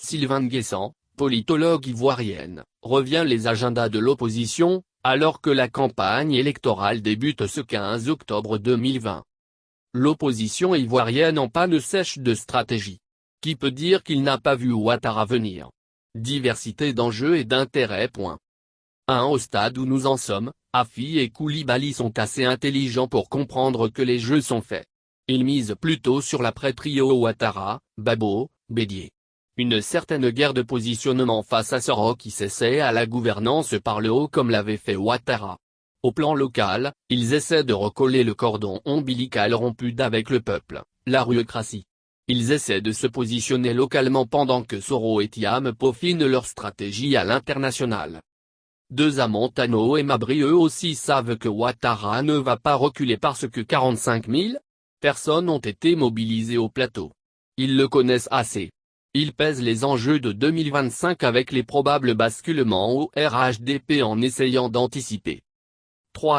Sylvain Nguessan, politologue ivoirienne, revient les agendas de l'opposition, alors que la campagne électorale débute ce 15 octobre 2020. L'opposition ivoirienne en panne sèche de stratégie. Qui peut dire qu'il n'a pas vu Ouattara venir? Diversité d'enjeux et d'intérêts. Au stade où nous en sommes, Afi et Koulibaly sont assez intelligents pour comprendre que les jeux sont faits. Ils misent plutôt sur l'après-trio Ouattara, Babo, Bédié. Une certaine guerre de positionnement face à Soro qui s'essaie à la gouvernance par le haut comme l'avait fait Ouattara. Au plan local, ils essaient de recoller le cordon ombilical rompu d'avec le peuple, la ruocratie. Ils essaient de se positionner localement pendant que Soro et Thiam peaufinent leur stratégie à l'international. Montano et Mabry eux aussi savent que Ouattara ne va pas reculer parce que 45 000 personnes ont été mobilisées au plateau. Ils le connaissent assez. Ils pèsent les enjeux de 2025 avec les probables basculements au RHDP en essayant d'anticiper.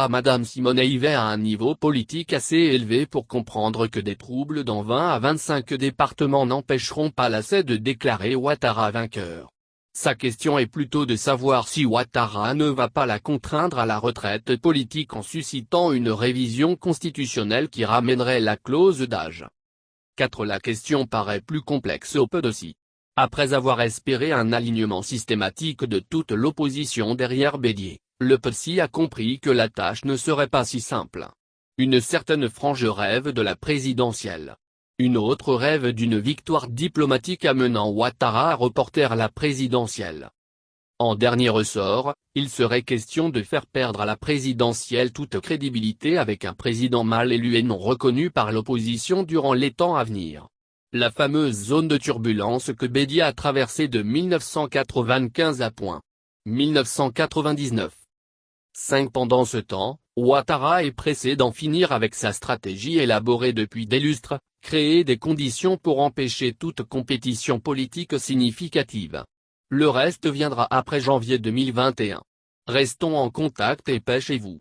Madame Simone Veil à un niveau politique assez élevé pour comprendre que des troubles dans 20 à 25 départements n'empêcheront pas l'AC de déclarer Ouattara vainqueur. Sa question est plutôt de savoir si Ouattara ne va pas la contraindre à la retraite politique en suscitant une révision constitutionnelle qui ramènerait la clause d'âge. La question paraît plus complexe au PDOCI. Après avoir espéré un alignement systématique de toute l'opposition derrière Bédié, le PDOCI a compris que la tâche ne serait pas si simple. Une certaine frange rêve de la présidentielle. Une autre rêve d'une victoire diplomatique amenant Ouattara à reporter la présidentielle. En dernier ressort, il serait question de faire perdre à la présidentielle toute crédibilité avec un président mal élu et non reconnu par l'opposition durant les temps à venir. La fameuse zone de turbulence que Bédié a traversée de 1995 à 1999. Pendant ce temps, Ouattara est pressé d'en finir avec sa stratégie élaborée depuis des lustres, créer des conditions pour empêcher toute compétition politique significative. Le reste viendra après janvier 2021. Restons en contact et pêchez-vous.